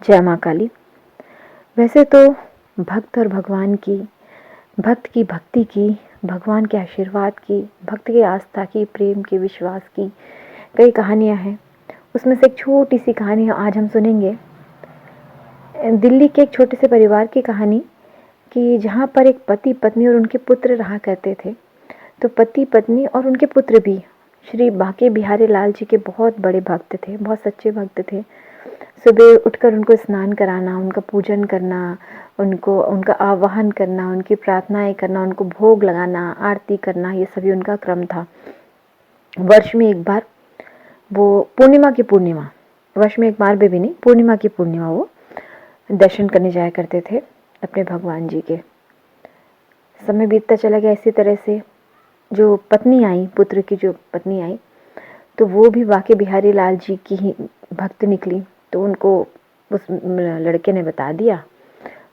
जय माँ काली। वैसे तो भक्त और भगवान की, भक्त की भक्ति की, भगवान के आशीर्वाद की, भक्त की आस्था की, प्रेम की, विश्वास की कई कहानियाँ हैं। उसमें से एक छोटी सी कहानी आज हम सुनेंगे, दिल्ली के एक छोटे से परिवार की कहानी, कि जहाँ पर एक पति पत्नी और उनके पुत्र रहा करते थे। तो पति पत्नी और उनके पुत्र भी श्री बांके बिहारी लाल जी के बहुत बड़े भक्त थे, बहुत सच्चे भक्त थे। सुबह उठकर उनको स्नान कराना, उनका पूजन करना, उनका आवाहन करना, उनकी प्रार्थनाएं करना, उनको भोग लगाना, आरती करना, ये सभी उनका क्रम था। वर्ष में एक बार, वो पूर्णिमा, वर्ष में एक बार भी नहीं, पूर्णिमा की पूर्णिमा वो दर्शन करने जाया करते थे अपने भगवान जी के। समय बीतता चला गया। इसी तरह से जो पत्नी आई, पुत्र की जो पत्नी आई, तो वो भी बांके बिहारी लाल जी की ही भक्त निकली। तो उनको उस लड़के ने बता दिया,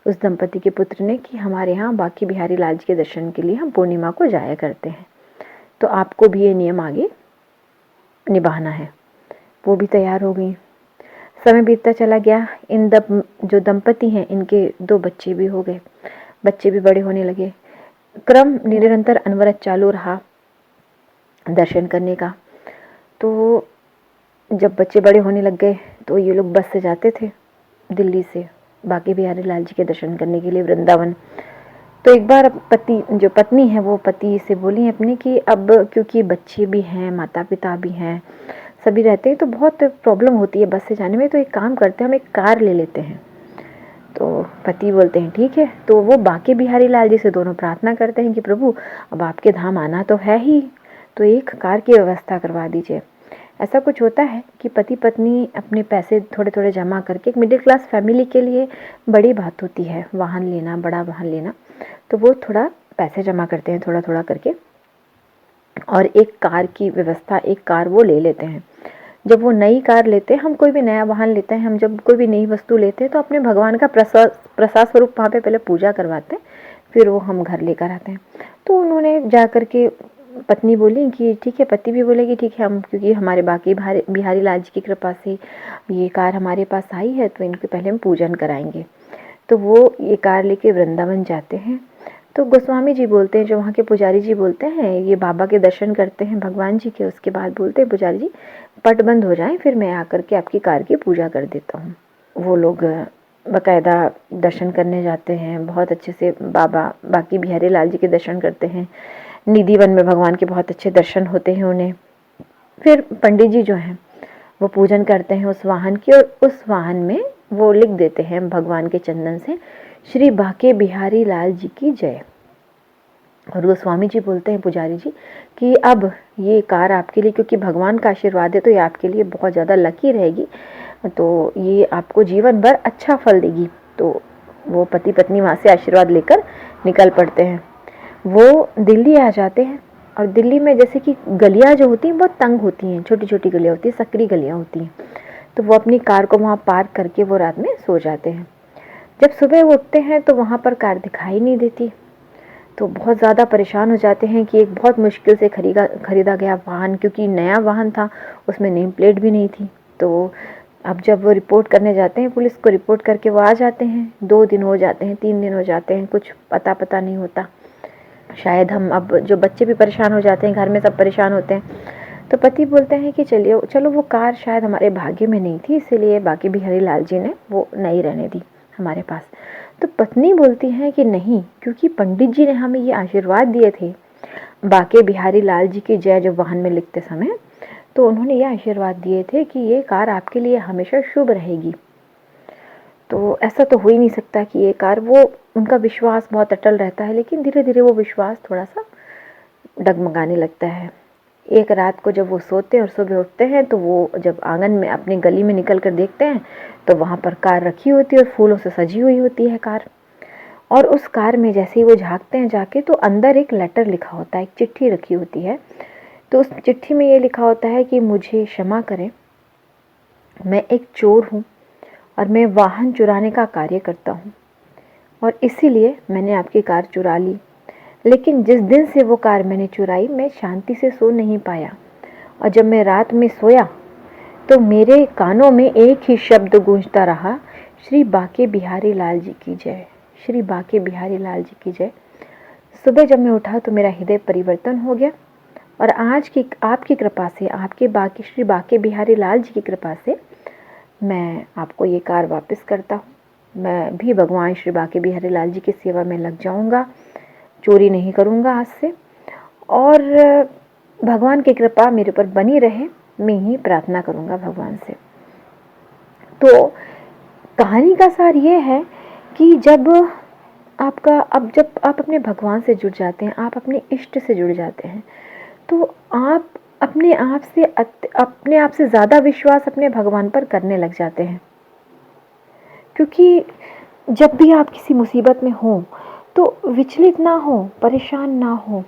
उस दंपति के पुत्र ने, कि हमारे यहाँ बांके बिहारी लाल जी के दर्शन के लिए हम पूर्णिमा को जाया करते हैं, तो आपको भी ये नियम आगे निभाना है। वो भी तैयार हो गई। समय बीतता चला गया। जो दंपति हैं, इनके 2 बच्चे भी हो गए, बच्चे भी बड़े होने लगे। क्रम निरंतर अनवरत चालू रहा दर्शन करने का। तो जब बच्चे बड़े होने लग गए तो ये लोग बस से जाते थे दिल्ली से बांके बिहारी लाल जी के दर्शन करने के लिए वृंदावन। तो एक बार जो पत्नी है, वो पति से बोली अपने कि अब क्योंकि बच्चे भी हैं, माता पिता भी हैं, सभी रहते हैं, तो बहुत प्रॉब्लम होती है बस से जाने में, तो एक काम करते हैं, हम एक कार ले लेते हैं। तो पति बोलते हैं ठीक है। तो वो बांके बिहारी लाल जी से दोनों प्रार्थना करते हैं कि प्रभु, अब आपके धाम आना तो है ही, तो एक कार की व्यवस्था करवा दीजिए। ऐसा कुछ होता है कि पति पत्नी अपने पैसे थोड़े थोड़े जमा करके, एक मिडिल क्लास फैमिली के लिए बड़ी बात होती है वाहन लेना, बड़ा वाहन लेना, तो वो थोड़ा पैसे जमा करते हैं थोड़ा थोड़ा करके, और एक कार की व्यवस्था, एक कार वो ले लेते हैं। जब वो नई कार लेते हैं, हम कोई भी नया वाहन लेते हैं, हम जब कोई भी नई वस्तु लेते हैं, तो अपने भगवान का प्रसाद स्वरूप वहाँ पे पहले पूजा करवाते हैं, फिर वो हम घर लेकर आते हैं। तो उन्होंने जा कर के, पत्नी बोली कि ठीक है, पति भी बोले कि ठीक है, हम क्योंकि हमारे बांके बिहारी लाल जी की कृपा से ये कार हमारे पास आई है, तो इनके पहले हम पूजन कराएंगे। तो वो ये कार लेके वृंदावन जाते हैं। तो गोस्वामी जी बोलते हैं, जो वहाँ के पुजारी जी बोलते हैं, ये बाबा के दर्शन करते हैं भगवान जी के, उसके बाद बोलते हैं पुजारी जी पट बंद हो जाए, फिर मैं आकर के आपकी कार की पूजा कर देता हूँ। वो लोग बाकायदा दर्शन करने जाते हैं, बहुत अच्छे से बाबा बांके बिहारी लाल जी के दर्शन करते हैं। निधि वन में भगवान के बहुत अच्छे दर्शन होते हैं उन्हें। फिर पंडित जी जो हैं वो पूजन करते हैं उस वाहन की, और उस वाहन में वो लिख देते हैं भगवान के चंदन से, श्री बांके बिहारी लाल जी की जय। और गोस्वामी जी बोलते हैं पुजारी जी कि अब ये कार आपके लिए, क्योंकि भगवान का आशीर्वाद है, तो ये आपके लिए बहुत ज़्यादा लकी रहेगी, तो ये आपको जीवन भर अच्छा फल देगी। तो वो पति पत्नी वहाँ से आशीर्वाद लेकर निकल पड़ते हैं। वो दिल्ली आ जाते हैं, और दिल्ली में जैसे कि गलियाँ जो होती हैं बहुत तंग होती हैं, छोटी छोटी गलियाँ होती हैं, सकरी गलियाँ होती हैं। तो वो अपनी कार को वहाँ पार्क करके वो रात में सो जाते हैं। जब सुबह वो उठते हैं तो वहाँ पर कार दिखाई नहीं देती। तो बहुत ज़्यादा परेशान हो जाते हैं कि एक बहुत मुश्किल से खरीदा गया वाहन, क्योंकि नया वाहन था, उसमें नेम प्लेट भी नहीं थी। तो अब जब वो रिपोर्ट करने जाते हैं, पुलिस को रिपोर्ट करके वो आ जाते हैं, 2 दिन हो जाते हैं, 3 दिन हो जाते हैं, कुछ पता नहीं होता। शायद हम, अब जो बच्चे भी परेशान हो जाते हैं, घर में सब परेशान होते हैं। तो पति बोलते हैं कि चलो वो कार शायद हमारे भाग्य में नहीं थी, इसीलिए बांके बिहारी लाल जी ने वो नहीं रहने दी हमारे पास। तो पत्नी बोलती है कि नहीं, क्योंकि पंडित जी ने हमें ये आशीर्वाद दिए थे बांके बिहारी लाल जी की जय, जब वाहन में लिखते समय, तो उन्होंने ये आशीर्वाद दिए थे कि ये कार आपके लिए हमेशा शुभ रहेगी। तो ऐसा तो हो ही नहीं सकता कि ये कार, वो उनका विश्वास बहुत अटल रहता है, लेकिन धीरे धीरे वो विश्वास थोड़ा सा डगमगाने लगता है। एक रात को जब वो सोते हैं और सुबह उठते हैं, तो वो जब आंगन में अपनी गली में निकल कर देखते हैं, तो वहाँ पर कार रखी होती है और फूलों से सजी हुई होती है कार। और उस कार में जैसे ही वो झांकते हैं जाके, तो अंदर एक लेटर लिखा होता है, एक चिट्ठी रखी होती है। तो उस चिट्ठी में ये लिखा होता है कि मुझे क्षमा करें, मैं एक चोर हूँ और मैं वाहन चुराने का कार्य करता हूँ, और इसीलिए मैंने आपकी कार चुरा ली। लेकिन जिस दिन से वो कार मैंने चुराई, मैं शांति से सो नहीं पाया, और जब मैं रात में सोया तो मेरे कानों में एक ही शब्द गूंजता रहा श्री बाके बिहारी लाल जी की जय। श्री बाके बिहारी लाल जी की जय। सुबह जब मैं उठा तो मेरा हृदय परिवर्तन हो गया और आज की आपकी कृपा से, आपके बाकी श्री बाके बिहारी लाल जी की कृपा से मैं आपको ये कार वापस करता हूँ। मैं भी भगवान श्री बाके बिहारी लाल जी की सेवा में लग जाऊँगा, चोरी नहीं करूँगा आज से, और भगवान की कृपा मेरे पर बनी रहे, मैं ही प्रार्थना करूँगा भगवान से। तो कहानी का सार ये है कि जब आप अपने भगवान से जुड़ जाते हैं, आप अपने इष्ट से जुड़ जाते हैं, तो आप अपने आप से ज़्यादा विश्वास अपने भगवान पर करने लग जाते हैं। क्योंकि जब भी आप किसी मुसीबत में हो तो विचलित ना हो, परेशान ना हो,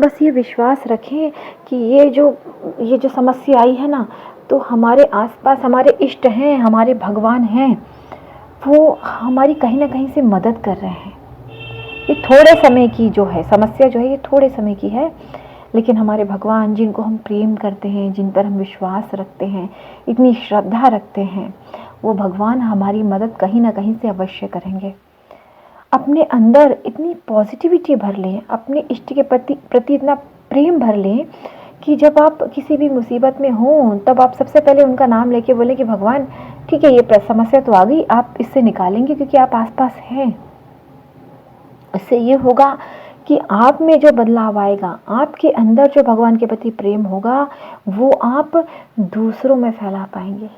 बस ये विश्वास रखें कि ये जो समस्या आई है ना, तो हमारे आसपास हमारे इष्ट हैं, हमारे भगवान हैं, वो हमारी कहीं ना कहीं से मदद कर रहे हैं। ये थोड़े समय की जो है समस्या, जो है ये थोड़े समय की है, लेकिन हमारे भगवान जिनको हम प्रेम करते हैं, जिन पर हम विश्वास रखते हैं, इतनी श्रद्धा रखते हैं, वो भगवान हमारी मदद कहीं ना कहीं से अवश्य करेंगे। अपने अंदर इतनी पॉजिटिविटी भर लें, अपने इष्ट के प्रति इतना प्रेम भर लें कि जब आप किसी भी मुसीबत में हों तब आप सबसे पहले उनका नाम लेके बोलें कि भगवान ठीक है, ये समस्या तो आ गई, आप इससे निकालेंगे क्योंकि आप आसपास हैं। इससे ये होगा कि आप में जो बदलाव आएगा, आपके अंदर जो भगवान के प्रति प्रेम होगा, वो आप दूसरों में फैला पाएंगे।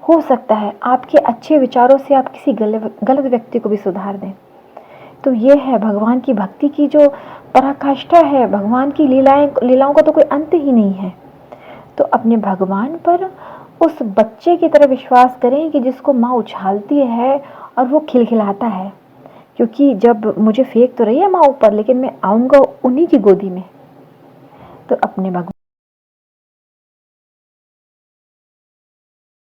हो सकता है आपके अच्छे विचारों से आप किसी गलत व्यक्ति को भी सुधार दें। तो ये है भगवान की भक्ति की जो पराकाष्ठा है, भगवान की लीलाओं का तो कोई अंत ही नहीं है। तो अपने भगवान पर उस बच्चे की तरह विश्वास करें कि जिसको माँ उछालती है और वो खिलखिलाता है, क्योंकि जब मुझे फेंक तो रही है माँ ऊपर, लेकिन मैं आऊँगा उन्हीं की गोदी में। तो अपने भगवान